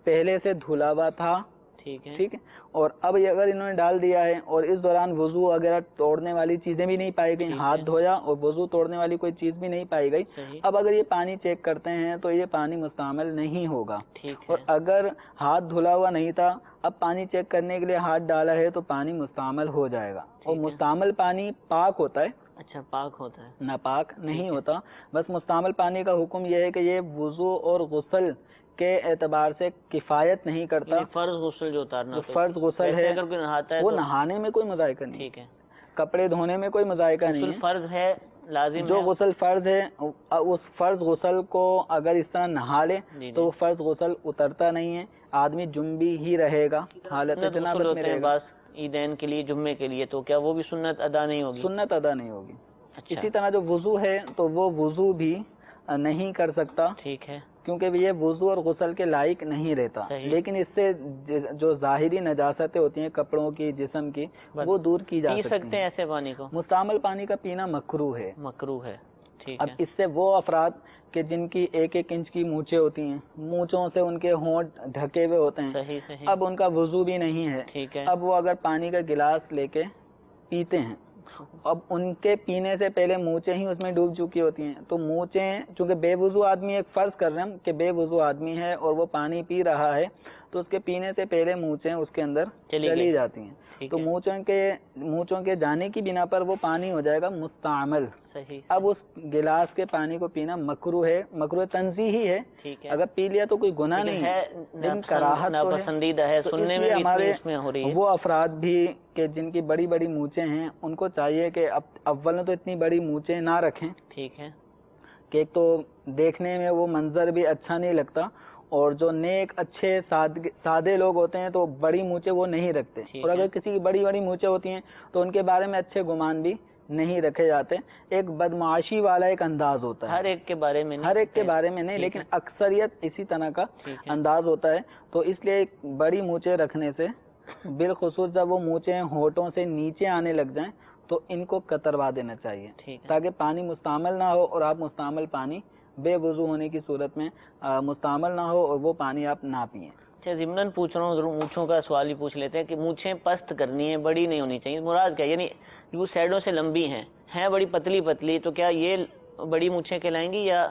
پہلے سے دھلا ہوا تھا ٹھیک ہے اور اب اگر انہوں نے ڈال دیا ہے اور اس دوران وضو وغیرہ توڑنے والی چیزیں بھی نہیں پائی گئی، ہاتھ دھویا اور وضو توڑنے والی کوئی چیز بھی نہیں پائی گئی، اب اگر یہ پانی چیک کرتے ہیں تو یہ پانی مستعمل نہیں ہوگا. اور اگر ہاتھ دھلا ہوا نہیں تھا، اب پانی چیک کرنے کے لیے ہاتھ ڈالا ہے تو پانی مستعمل ہو جائے گا. اور مستعمل پانی پاک ہوتا ہے. اچھا، پاک ہوتا ہے، ناپاک نہیں ہوتا. بس مستعمل پانی کا حکم یہ ہے کہ یہ وضو اور غسل کے اعتبار سے کفایت نہیں کرتا. فرض غسل جو اتارنا فرض غسل ہے اگر کوئی نہاتا ہے وہ نہانے میں کوئی مذائقہ نہیں. ٹھیک ہے. کپڑے دھونے میں کوئی مذائقہ نہیں ہے. فرض ہے، لازم جو غسل فرض ہے اس فرض غسل کو اگر اس طرح نہا لے تو وہ فرض غسل اترتا نہیں ہے، آدمی جنبی ہی رہے گا، حالت جنابت میں رہے گا. عیدین کے لیے، جمعے کے لیے، تو کیا وہ بھی سنت ادا نہیں ہوگی؟ سنت ادا نہیں ہوگی. اسی طرح جو وضو ہے تو وہ وضو بھی نہیں کر سکتا. ٹھیک ہے. کیونکہ یہ وضو اور غسل کے لائق نہیں رہتا. لیکن اس سے جو ظاہری نجاستیں ہوتی ہیں کپڑوں کی، جسم کی، وہ دور کی جا سکتی ہیں. ایسے پانی کو مستعمل پانی کا پینا مکروہ ہے. مکروہ ہے. اب اس سے وہ افراد کہ جن کی 1-1 انچ کی مونچھیں ہوتی ہیں، مونچھوں سے ان کے ہونٹ ڈھکے ہوئے ہوتے ہیں، صحیح. اب ان کا وضو بھی نہیں ہے. ٹھیک ہے. اب وہ اگر پانی کا گلاس لے کے پیتے ہیں، اب ان کے پینے سے پہلے مونچھیں ہی اس میں ڈوب چکی ہوتی ہیں، تو مونچھیں چونکہ بے وضو آدمی، ایک فرض کر رہے ہیں کہ بے وضو آدمی ہے اور وہ پانی پی رہا ہے تو اس کے پینے سے پہلے مونچھیں اس کے اندر چلی جاتی ہیں. تو مونچھوں کے جانے کی بنا پر وہ پانی ہو جائے گا مستعمل. اب اس گلاس کے پانی کو پینا مکروہ ہے، مکروہ تنزیہی ہے. اگر پی لیا تو کوئی گناہ نہیں ہے، لیکن کراہت ناپسندیدہ ہے. سننے میں ہمارے ہو رہی ہے وہ افراد بھی کہ جن کی بڑی بڑی مونچھیں ہیں ان کو چاہیے کہ اول تو اتنی بڑی مونچھیں نہ رکھیں. ٹھیک ہے. کہ ایک تو دیکھنے میں وہ منظر بھی اچھا نہیں لگتا، اور جو نیک اچھے سادے لوگ ہوتے ہیں تو بڑی مونچھیں وہ نہیں رکھتے، اور اگر کسی کی بڑی بڑی مونچھیں ہوتی ہیں تو ان کے بارے میں اچھے گمان بھی نہیں رکھے جاتے. ایک بدمعاشی والا ایک انداز ہوتا ہے، ہر ایک کے بارے میں نہیں، لیکن اکثریت اسی طرح کا انداز ہوتا ہے. تو اس لیے بڑی مونچھیں رکھنے سے بالخصوص جب وہ مونچھیں ہونٹوں سے نیچے آنے لگ جائیں تو ان کو کتروا دینا چاہیے ٹھیک ہے، تاکہ پانی مستعمل نہ ہو اور آپ مستعمل پانی بے وضو ہونے کی صورت میں مستعمل نہ ہو اور وہ پانی آپ نہ پئیں. اچھا ضمناً پوچھ رہا ہوں، ضرور مونچھوں کا سوال ہی پوچھ لیتے ہیں کہ مونچھیں پست کرنی ہے، بڑی نہیں ہونی چاہیے، مراد کیا؟ یعنی وہ سائڈوں سے لمبی ہیں بڑی پتلی پتلی، تو کیا یہ بڑی مونچھیں کہلائیں گی یا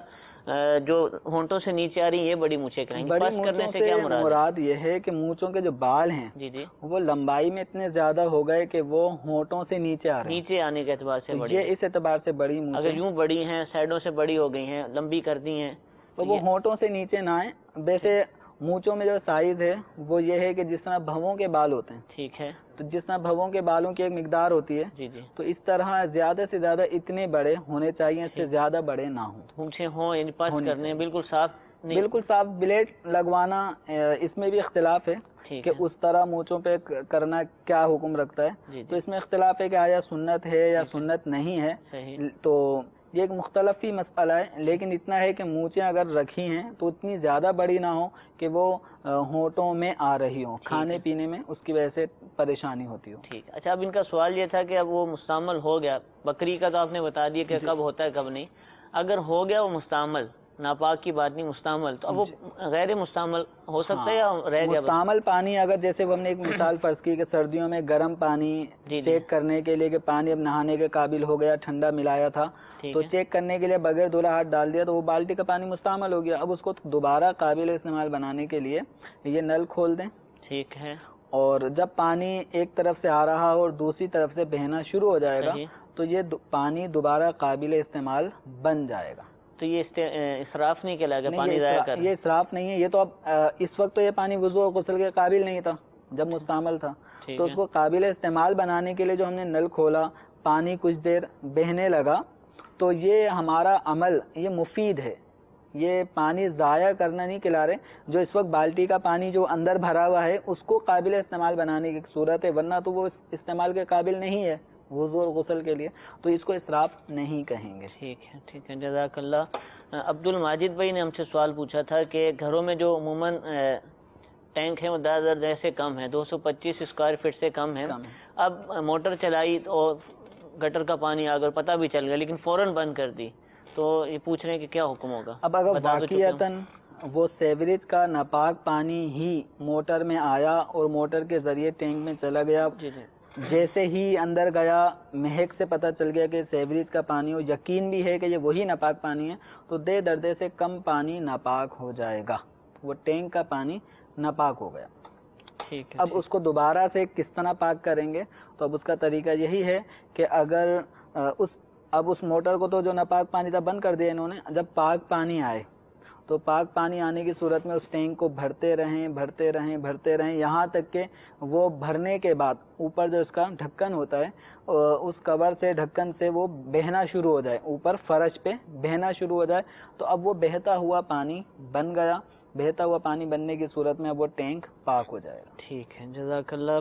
جو ہونٹوں سے نیچے آ رہی ہیں یہ بڑی مونچھیں کہلائیں گی؟ بڑی پست کرنے مونچھوں سے کیا مراد ہے؟ مراد یہ ہے کہ مونچھوں کے جو بال ہیں جی جی، وہ لمبائی میں اتنے زیادہ ہو گئے کہ وہ ہونٹوں سے نیچے آ رہے ہیں، نیچے آنے کے اعتبار سے تو بڑی، یہ اس اعتبار سے بڑی اگر مونچھیں. یوں بڑی ہیں، سائڈوں سے بڑی ہو گئی ہیں، لمبی کر دی ہیں تو وہ ہونٹوں سے نیچے نہ آئیں. ویسے مونچھوں میں جو سائز ہے وہ یہ ہے کہ جس طرح بھووں کے بال ہوتے ہیں، ٹھیک ہے، تو جس طرح بھووں کے بالوں کی ایک مقدار ہوتی ہے، جی جی، تو اس طرح زیادہ سے زیادہ اتنے بڑے ہونے چاہیے، اس سے زیادہ بڑے نہ ہوں. مونچھیں ہوں یعنی پست ہونی کرنے چاہیے. بالکل صاف نہیں، بالکل صاف. بلیڈ لگوانا اس میں بھی اختلاف ہے ٹھیک کہ ہے، اس طرح مونچھوں پہ کرنا کیا حکم رکھتا ہے. جی تو جی، اس میں اختلاف ہے کہ آیا سنت ہے یا ٹھیک ہے، سنت نہیں ہے. صحیح، تو یہ ایک مختلف ہی مسئلہ ہے، لیکن اتنا ہے کہ مونچھیں اگر رکھی ہیں تو اتنی زیادہ بڑی نہ ہو کہ وہ ہونٹوں میں آ رہی ہوں، کھانے پینے میں اس کی وجہ سے پریشانی ہوتی ہو. ٹھیک. اچھا اب ان کا سوال یہ تھا کہ اب وہ مستعمل ہو گیا، بکری کا تو آپ نے بتا دیا کہ کب ہوتا ہے کب نہیں، اگر ہو گیا وہ مستعمل، ناپاک کی بات نہیں، مستعمل، تو اب وہ غیر مستعمل ہو سکتا ہے یا رہ گیا؟ مستعمل پانی اگر جیسے ہم نے ایک مثال فرض کی کہ سردیوں میں گرم پانی جی جی، چیک کرنے کے لیے کہ پانی اب نہانے کے قابل ہو گیا، ٹھنڈا ملایا تھا، تو چیک کرنے کے لیے بغیر دھلا ہاتھ ڈال دیا تو وہ بالٹی کا پانی مستعمل ہو گیا. اب اس کو دوبارہ قابل استعمال بنانے کے لیے یہ نل کھول دیں، ٹھیک ہے، اور جب پانی ایک طرف سے آ رہا ہو اور دوسری طرف سے بہنا شروع ہو جائے گا صحیح. تو یہ پانی دوبارہ قابل استعمال بن جائے گا. تو یہ اسراف نہیں کہلائے گا، نہیں، پانی ضائع کر؟ یہ اسراف نہیں ہے. یہ تو اب اس وقت تو یہ پانی وضو اور غسل کے قابل نہیں تھا جب مستعمل تھا، ٹھیک تو ہے، اس کو قابل استعمال بنانے کے لیے جو ہم نے نل کھولا، پانی کچھ دیر بہنے لگا، تو یہ ہمارا عمل یہ مفید ہے. یہ پانی ضائع کرنا نہیں کھلا رہے. جو اس وقت بالٹی کا پانی جو اندر بھرا ہوا ہے اس کو قابل استعمال بنانے کی صورت ہے، ورنہ تو وہ استعمال کے قابل نہیں ہے وضو اور غسل کے لیے، تو اس کو اسراف نہیں کہیں گے. ٹھیک ہے، ٹھیک ہے، جزاک اللہ. عبد الماجد بھائی نے ہم سے سوال پوچھا تھا کہ گھروں میں جو عموماً ٹینک ہیں وہ 10,000 سے کم ہے، 225 اسکوائر فٹ سے کم ہے. اب موٹر چلائی اور گٹر کا پانی آ گیا، پتہ بھی چل گیا، لیکن فوراً بند کر دی، تو یہ پوچھ رہے ہیں کہ کیا حکم ہوگا؟ اب اگر واقعتاً وہ سیوریج کا ناپاک پانی ہی موٹر میں آیا اور موٹر کے ذریعے ٹینک میں چلا گیا، جی جی، جیسے ہی اندر گیا مہک سے پتہ چل گیا کہ سیوریج کا پانی ہو، یقین بھی ہے کہ یہ وہی ناپاک پانی ہے، تو دے دردے سے کم پانی ناپاک ہو جائے گا، وہ ٹینک کا پانی ناپاک ہو گیا. ٹھیک ہے. اب اس کو دوبارہ سے کس طرح پاک کریں گے؟ تو اب اس کا طریقہ یہی ہے کہ اگر اس موٹر کو تو جو ناپاک پانی تھا بند کر دیا انہوں نے، جب پاک پانی آئے تو پاک پانی آنے کی صورت میں اس ٹینک کو بھرتے رہیں یہاں تک کہ وہ بھرنے کے بعد اوپر جو اس کا ڈھکن ہوتا ہے اس کور سے ڈھکن سے وہ بہنا شروع ہو جائے، اوپر فرش پہ بہنا شروع ہو جائے. تو اب وہ بہتا ہوا پانی بن گیا. بہتا ہوا پانی بننے کی صورت میں اب وہ ٹینک پاک ہو جائے گا. ٹھیک ہے، جزاک اللہ.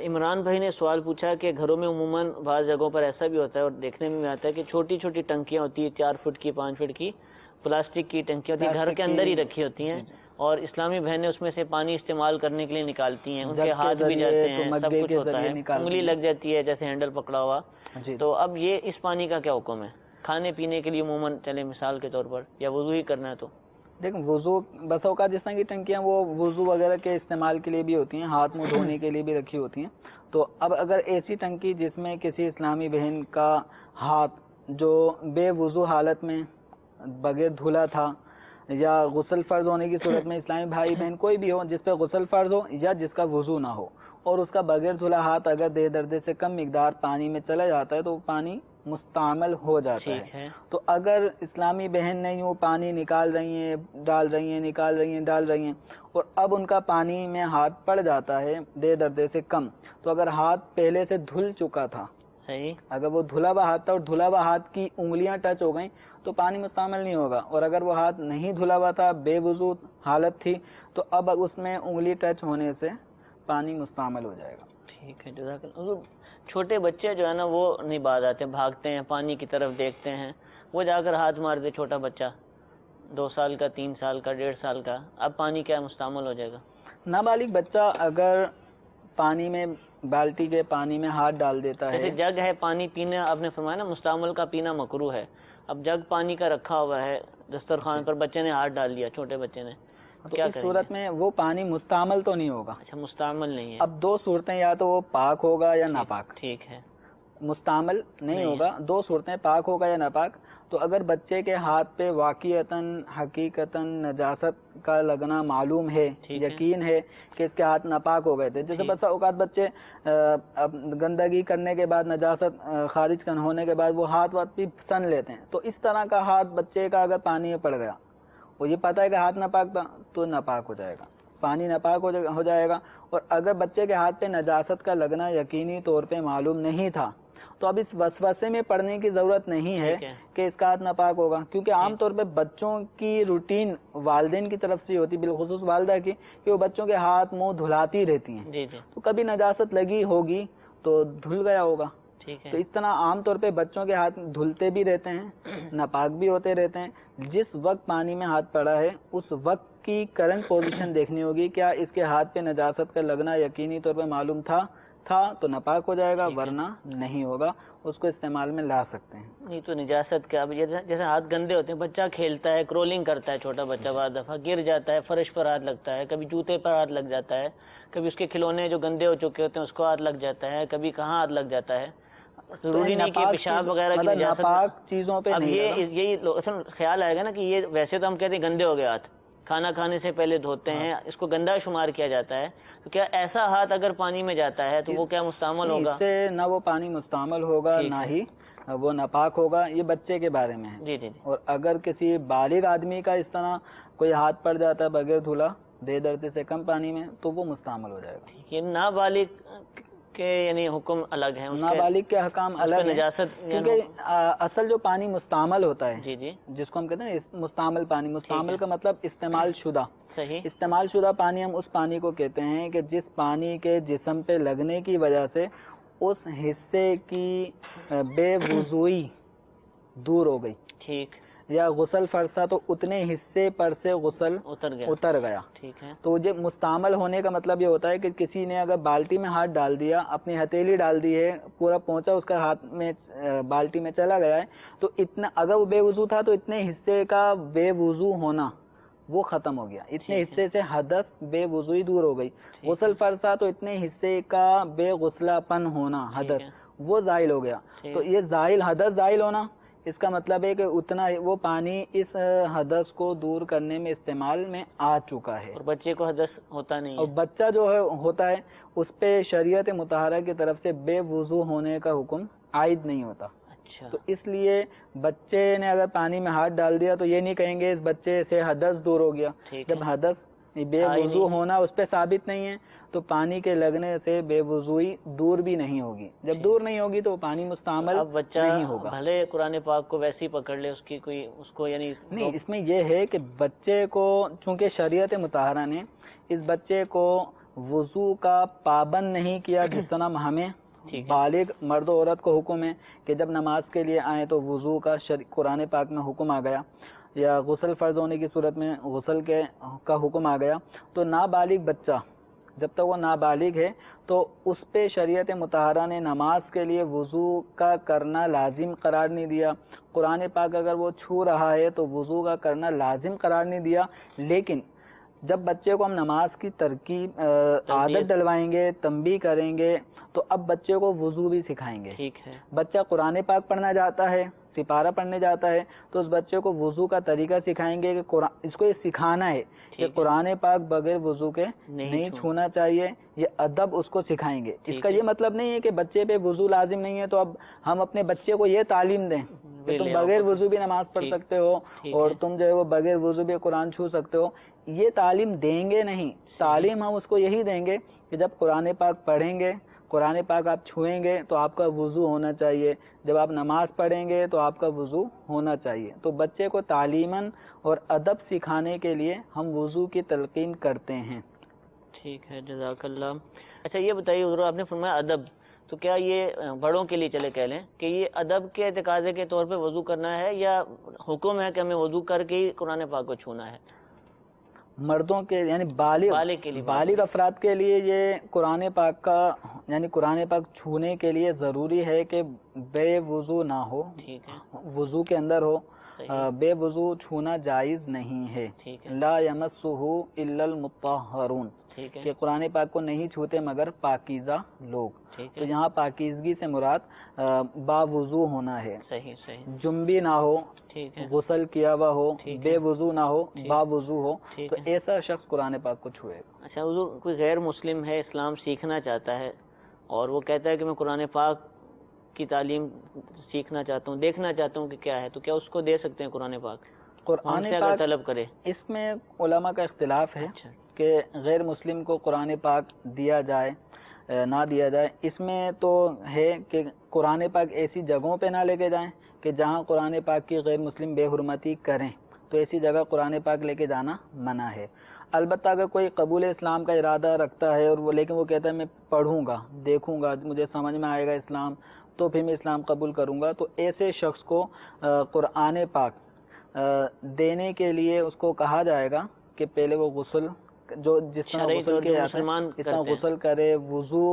عمران بھائی نے سوال پوچھا کہ گھروں میں عموماً بعض جگہوں پر ایسا بھی ہوتا ہے اور دیکھنے میں آتا ہے کہ چھوٹی چھوٹی ٹنکیاں ہوتی ہیں، 4 فٹ کی، 5 فٹ کی پلاسٹک کی ٹنکیاں ہوتی ہیں، گھر کے اندر ہی رکھی ہوتی ہیں، اور اسلامی بہنیں اس میں سے پانی استعمال کرنے کے لیے نکالتی ہیں، ان کے ہاتھ بھی جاتے ہیں، سب کچھ ہوتا ہے، انگلی لگ جاتی ہے جیسے ہینڈل پکڑا ہوا. تو اب یہ اس پانی کا کیا حکم ہے؟ کھانے پینے کے لیے عموماً چلے مثال کے طور پر، یا وضو ہی کرنا ہے تو؟ دیکھیں وضو بس اوقات جس طرح کی ٹنکیاں وہ وضو وغیرہ کے استعمال کے لیے بھی ہوتی ہیں، ہاتھ منہ دھونے کے لیے بھی رکھی ہوتی ہیں. تو اب اگر ایسی ٹنکی جس میں کسی اسلامی بہن کا ہاتھ جو بے وضو حالت میں بغیر دھلا تھا، یا غسل فرض ہونے کی صورت میں اسلامی بھائی بہن کوئی بھی ہو جس پہ غسل فرض ہو یا جس کا وضو نہ ہو، اور اس کا بغیر دھلا ہاتھ اگر دے دردے سے کم مقدار پانی میں چلا جاتا ہے تو وہ پانی مستعمل ہو جاتا ہے. تو اگر اسلامی بہن نے یوں پانی نکال رہی ہیں، ڈال رہی ہیں، نکال رہی ہیں، ڈال رہی ہیں، اور اب ان کا پانی میں ہاتھ پڑ جاتا ہے دے دردے سے کم، تو اگر ہاتھ پہلے سے دھل چکا تھا، اگر وہ دھلا ہوا ہاتھ تھا اور دھلا ہوا ہاتھ کی انگلیاں ٹچ ہو گئیں تو پانی مستعمل نہیں ہوگا. اور اگر وہ ہاتھ نہیں دھلا ہوا تھا، بے وضو حالت تھی، تو اب اس میں انگلی ٹچ ہونے سے پانی مستعمل ہو جائے گا. ٹھیک ہے، جزاک اللہ. چھوٹے بچے جو ہے نا وہ نہیں باز آتے، بھاگتے ہیں، پانی کی طرف دیکھتے ہیں، وہ جا کر ہاتھ مار دے، چھوٹا بچہ 2 سال کا، 3 سال کا، 1.5 سال کا، اب پانی کیا مستعمل ہو جائے گا؟ نابالغ بچہ اگر پانی میں بالٹی کے پانی میں ہاتھ ڈال دیتا جیسے ہے. جگ ہے پانی پینے، آپ نے فرمایا نا مستعمل کا پینا مکروہ ہے. اب جگ پانی کا رکھا ہوا ہے دسترخوان پر، بچے نے ہاتھ ڈال دیا، چھوٹے بچے نے، تو کیا اس کریں گے؟ صورت میں وہ پانی مستعمل تو نہیں ہوگا. اچھا مستعمل نہیں ہے. اب دو صورتیں، یا تو وہ پاک ہوگا یا ناپاک. ٹھیک ہے. مستعمل نہیں نہیں ہوگا، دو صورتیں، پاک ہوگا یا ناپاک. تو اگر بچے کے ہاتھ پہ واقعتاً حقیقتاً نجاست کا لگنا معلوم ہے، یقین ہے کہ اس کے ہاتھ ناپاک ہو گئے تھے، جیسے بس اوقات بچے گندگی کرنے کے بعد، نجاست خارج ہونے کے بعد وہ ہاتھ بھی سن لیتے ہیں، تو اس طرح کا ہاتھ بچے کا اگر پانی میں پڑ گیا، وہ یہ پتہ ہے کہ ہاتھ ناپاک تھا، تو ناپاک ہو جائے گا، پانی ناپاک ہو جائے گا. اور اگر بچے کے ہاتھ پہ نجاست کا لگنا یقینی طور پہ معلوم نہیں تھا، تو اب اس وسوسے میں پڑنے کی ضرورت نہیں ہے کہ اس کا ہاتھ ناپاک ہوگا، کیونکہ عام طور پہ بچوں کی روٹین والدین کی طرف سے ہوتی، بالخصوص والدہ کی، کہ وہ بچوں کے ہاتھ منہ دھلاتی رہتی ہیں. تو کبھی نجاست لگی ہوگی تو دھل گیا ہوگا. تو اس طرح عام طور پہ بچوں کے ہاتھ دھلتے بھی رہتے ہیں، ناپاک بھی ہوتے رہتے ہیں. جس وقت پانی میں ہاتھ پڑا ہے اس وقت کی کرنٹ پوزیشن دیکھنی ہوگی، کیا اس کے ہاتھ پہ نجاست کا لگنا یقینی طور پہ معلوم تھا تو ناپاک ہو جائے گا، ورنہ نہیں ہوگا، اس کو استعمال میں لا سکتے ہیں. نہیں تو نجاست کیا، جیسے ہاتھ گندے ہوتے ہیں، بچہ کھیلتا ہے، کرولنگ کرتا ہے، چھوٹا بچہ بعض دفعہ گر جاتا ہے، فرش پر ہاتھ لگتا ہے، کبھی جوتے پر ہاتھ لگ جاتا ہے، کبھی اس کے کھلونے جو گندے ہو چکے ہوتے ہیں اس کو ہاتھ لگ جاتا ہے، کبھی کہاں ہاتھ لگ جاتا ہے. ضروری نہیں کہ پیشاب وغیرہ کی نجاست، ناپاک چیزوں پہ اب یہی اصل خیال آئے گا نا کہ یہ ویسے تو ہم کہتے ہیں گندے ہو گئے ہاتھ، کھانا کھانے سے پہلے دھوتے ہیں، اس کو گندا شمار کیا جاتا ہے، تو کیا ایسا ہاتھ اگر پانی میں جاتا ہے تو وہ کیا مستعمل ہوگا؟ اس سے نہ وہ پانی مستعمل ہوگا نہ ہی وہ ناپاک ہوگا. یہ بچے کے بارے میں ہے. جی. اور اگر کسی بالغ آدمی کا اس طرح کوئی ہاتھ پڑ جاتا ہے بغیر دھلا، بے دردی سے کم پانی میں، تو وہ مستعمل ہو جائے گا. یہ نابالغ کے یعنی حکم الگ ہیں، نابالغ کے حکام الگ ہیں، نجاست کیونکہ اصل جو پانی مستعمل ہوتا ہے، جی جس کو ہم کہتے ہیں مستعمل پانی، مستعمل کا مطلب استعمال شدہ. صحیح. استعمال شدہ پانی ہم اس پانی کو کہتے ہیں کہ جس پانی کے جسم پہ لگنے کی وجہ سے اس حصے کی بے وضوئی دور ہو گئی. ٹھیک. یا غسل فرضا تو اتنے حصے پر سے غسل اتر گیا. ٹھیک ہے. تو جب مستعمل ہونے کا مطلب یہ ہوتا ہے کہ کسی نے اگر بالٹی میں ہاتھ ڈال دیا، اپنی ہتھیلی ڈال دی ہے، پورا پہنچا اس کا ہاتھ میں بالٹی میں چلا گیا ہے، تو اتنا اگر وہ بے وضو تھا تو اتنے حصے کا بے وضو ہونا وہ ختم ہو گیا، اتنے حصے سے حدث بے وضوئی دور ہو گئی. غسل فرض تھا تو اتنے حصے کا بے غسلہ پن ہونا حدث وہ زائل ہو گیا. تو یہ زائل حدث زائل ہونا، اس کا مطلب ہے کہ اتنا وہ پانی اس حدث کو دور کرنے میں استعمال میں آ چکا ہے. اور بچے کو حدث ہوتا نہیں ہے، اور بچہ جو ہے ہوتا ہے اس پہ شریعت مطہرہ کی طرف سے بے وضو ہونے کا حکم عائد نہیں ہوتا. تو اس لیے بچے نے اگر پانی میں ہاتھ ڈال دیا تو یہ نہیں کہیں گے اس بچے سے حدث دور ہو گیا. جب حدث بے وضو ہونا اس پہ ثابت نہیں ہے تو پانی کے لگنے سے بے وضوئی دور بھی نہیں ہوگی. جب دور نہیں ہوگی تو پانی مستعمل نہیں ہوگا. بھلے قرآن پاک کو ویسے ہی پکڑ لے، اس کو یعنی نہیں، اس میں یہ ہے کہ بچے کو چونکہ شریعت مطہرہ نے اس بچے کو وضو کا پابند نہیں کیا، جس طرح ہمیں بالغ مرد و عورت کو حکم ہے کہ جب نماز کے لیے آئیں تو وضو کا قرآن پاک میں حکم آ گیا، یا غسل فرض ہونے کی صورت میں غسل کا حکم آ گیا. تو نابالغ بچہ جب تک وہ نابالغ ہے تو اس پہ شریعت مطہرہ نے نماز کے لیے وضو کا کرنا لازم قرار نہیں دیا. قرآن پاک اگر وہ چھو رہا ہے تو وضو کا کرنا لازم قرار نہیں دیا. لیکن جب بچے کو ہم نماز کی ترکیب عادت ڈلوائیں گے، تنبیہ کریں گے، تو اب بچے کو وضو بھی سکھائیں گے. ٹھیک ہے. بچہ قرآن پاک پڑھنا جاتا ہے، سپارہ پڑھنے جاتا ہے، تو اس بچے کو وضو کا طریقہ سکھائیں گے کہ اس کو یہ سکھانا ہے کہ قرآن پاک بغیر وضو کے نہیں چھونا چاہیے. یہ ادب اس کو سکھائیں گے. اس کا یہ مطلب نہیں ہے کہ بچے پہ وضو لازم نہیں ہے تو اب ہم اپنے بچے کو یہ تعلیم دیں کہ تم بغیر وضو بھی نماز پڑھ سکتے ہو اور تم جو ہے وہ بغیر وضو بھی قرآن چھو سکتے ہو. یہ تعلیم دیں گے نہیں. تعلیم ہم اس کو یہی دیں گے کہ جب قرآن پاک پڑھیں گے، قرآن پاک آپ چھوئیں گے تو آپ کا وضو ہونا چاہیے، جب آپ نماز پڑھیں گے تو آپ کا وضو ہونا چاہیے. تو بچے کو تعلیماً اور ادب سکھانے کے لیے ہم وضو کی تلقین کرتے ہیں. ٹھیک ہے، جزاک اللہ. اچھا یہ بتائیے حضور، آپ نے فرمایا ادب، تو کیا یہ بڑوں کے لیے چلے کہہ لیں کہ یہ ادب کے تقاضے کے طور پہ وضو کرنا ہے یا حکم ہے کہ ہمیں وضو کر کے ہی قرآن پاک کو چھونا ہے؟ مردوں کے یعنی بالغ افراد کے لیے یہ قرآن پاک کا یعنی قرآن پاک چھونے کے لیے ضروری ہے کہ بے وضو نہ ہو، وضو کے اندر ہو، بے وضو چھونا جائز نہیں ہے. لا یمسہ الا المطہرون، کہ قرآن پاک کو نہیں چھوتے مگر پاکیزہ لوگ. تو یہاں پاکیزگی سے مراد باوضو ہونا ہے، جنبی نہ ہو، غسل کیا ہوا ہو، بے وضو نہ ہو، باوضو ہو، تو ایسا شخص قرآن پاک کو چھوئے گا. اچھا حضور، کوئی غیر مسلم ہے، اسلام سیکھنا چاہتا ہے اور وہ کہتا ہے کہ میں قرآن پاک کی سیکھنا چاہتا ہوں، دیکھنا چاہتا ہوں کہ کیا ہے، تو کیا اس کو دے سکتے ہیں قرآن پاک؟ قرآن سے اگر طلب کرے. اس میں علماء کا اختلاف ہے کہ غیر مسلم کو قرآن پاک دیا جائے نہ دیا جائے. اس میں تو ہے کہ قرآن پاک ایسی جگہوں پہ نہ لے کے جائیں کہ جہاں قرآن پاک کی غیر مسلم بے حرمتی کریں، تو ایسی جگہ قرآن پاک لے کے جانا منع ہے. البتہ اگر کوئی قبول اسلام کا ارادہ رکھتا ہے اور لیکن وہ کہتا ہے میں پڑھوں گا، دیکھوں گا، مجھے سمجھ میں آئے گا اسلام تو پھر میں اسلام قبول کروں گا، تو ایسے شخص کو قرآن پاک دینے کے لیے اس کو کہا جائے گا کہ پہلے وہ غسل جس طرح غسل کرے، وضو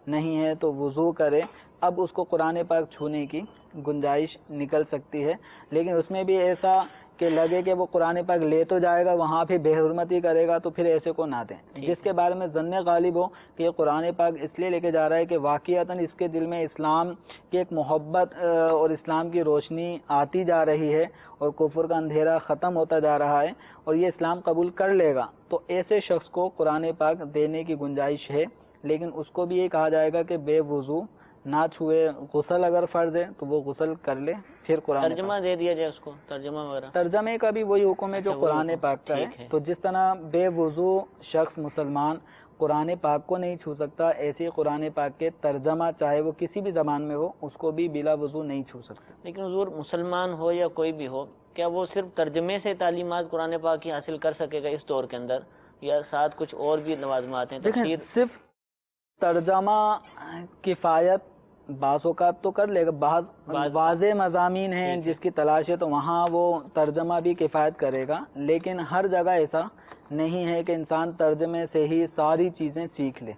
نہیں ہے تو وضو کرے. اب اس کو قرآن پاک چھونے کی گنجائش نکل سکتی ہے، لیکن اس میں بھی ایسا کہ لگے کہ وہ قرآن پاک لے تو جائے گا، وہاں پھر بے حرمتی کرے گا، تو پھر ایسے کو نہ دیں. جس کے بارے میں ظن غالب ہو کہ یہ قرآن پاک اس لیے لے کے جا رہا ہے کہ واقعتاً اس کے دل میں اسلام کی ایک محبت اور اسلام کی روشنی آتی جا رہی ہے اور کفر کا اندھیرا ختم ہوتا جا رہا ہے اور یہ اسلام قبول کر لے گا، تو ایسے شخص کو قرآن پاک دینے کی گنجائش ہے. لیکن اس کو بھی یہ کہا جائے گا کہ بے وضو نہ چھوئے. غسل اگر فرض ہے تو وہ غسل کر لے، پھر قرآن ترجمہ دے دیا جائے اس کو، ترجمہ وغیرہ. ترجمے کا بھی وہی حکم ہے جو قرآن پاک کا ہے. تو جس طرح بے وضو شخص مسلمان قرآن پاک کو نہیں چھو سکتا، ایسے قرآن پاک کے ترجمہ چاہے وہ کسی بھی زبان میں ہو اس کو بھی بلا وضو نہیں چھو سکتا. لیکن حضور مسلمان ہو یا کوئی بھی ہو، کیا وہ صرف ترجمے سے تعلیمات قرآن پاک کی حاصل کر سکے گا اس دور کے اندر، یا ساتھ کچھ اور بھی لوازمات ہیں؟ صرف ترجمہ کفایت بعض اوقات تو کر لے گا، بعض واضح مضامین ہیں جس کی تلاش ہے تو وہاں وہ ترجمہ بھی کفایت کرے گا. لیکن ہر جگہ ایسا نہیں ہے کہ انسان ترجمے سے ہی ساری چیزیں سیکھ لے.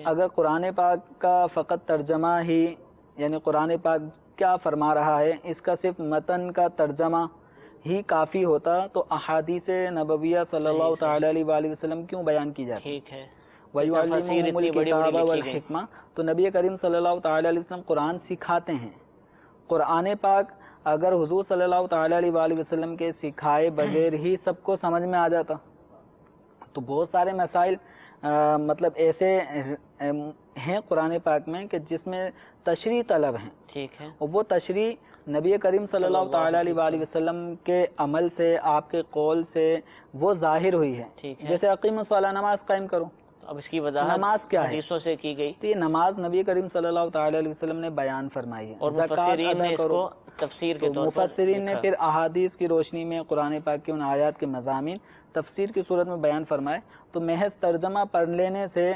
اگر قرآن پاک کا فقط ترجمہ ہی یعنی قرآن پاک کیا فرما رہا ہے اس کا صرف متن کا ترجمہ ہی کافی ہوتا تو احادیث نبویہ صلی اللہ تعالی علیہ وآلہ وسلم کیوں بیان کی جاتی ہے؟ وَيُعَلِّمُهُمُ الْكِتَابَ وَالْحِکْمَةَ. تو نبی کریم صلی اللہ تعالی علیہ وسلم قرآن سکھاتے ہیں. قرآن پاک اگر حضور صلی اللہ تعالی علیہ وآلہ وسلم کے سکھائے بغیر ہی سب کو سمجھ میں آ جاتا تو بہت سارے مسائل مطلب ایسے ہیں قرآن پاک میں کہ جس میں تشریح طلب ہیں. ٹھیک ہے. اور وہ تشریح نبی کریم صلی اللہ تعالی علیہ وآلہ وسلم کے عمل سے، آپ کے قول سے وہ ظاہر ہوئی ہے. جیسے اقیم الصلاۃ، نماز قائم کرو. اب اس کی وضاحت نماز کیا ہے؟ حدیثوں سے کی گئی. یہ نماز نبی کریم صلی اللہ تعالی علیہ وسلم نے بیان فرمائی ہے، اور مفسرین نے اس کو تفسیر کے طور پر مفسرین نے پھر احادیث کی روشنی میں قرآن پاک کے ان آیات کے مضامین تفسیر کی صورت میں بیان فرمائے. تو محض ترجمہ پڑھ لینے سے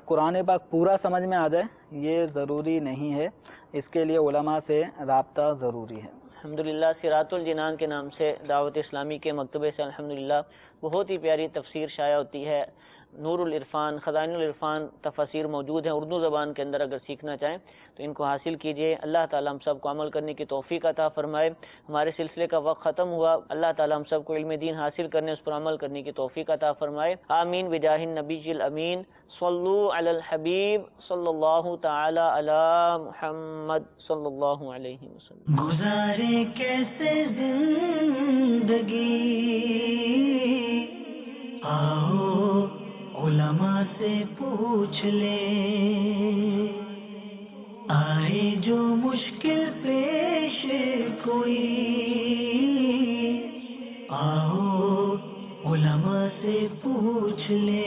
قرآن پاک پورا سمجھ میں آ جائے یہ ضروری نہیں ہے. اس کے لیے علماء سے رابطہ ضروری ہے. الحمدللہ صراط الجنان کے نام سے دعوت اسلامی کے مکتبے سے الحمدللہ بہت ہی پیاری تفسیر شائع ہوتی ہے. نور العرفان، خزائن العرفان تفاسیر موجود ہیں اردو زبان کے اندر، اگر سیکھنا چاہیں تو ان کو حاصل کیجئے. اللہ تعالیٰ ہم سب کو عمل کرنے کی توفیق عطا فرمائے. ہمارے سلسلے کا وقت ختم ہوا. اللہ تعالیٰ ہم سب کو علم دین حاصل کرنے، اس پر عمل کرنے کی توفیق عطا فرمائے. آمین بجاہ النبی الامین. صلو علی الحبیب صلی اللہ تعالی علی محمد صلی اللہ علیہ وسلم. گزارے کیسے زندگی، آؤ علماء سے پوچھ لیں. آئے جو مشکل پیش کوئی، آؤ علماء سے پوچھ لیں.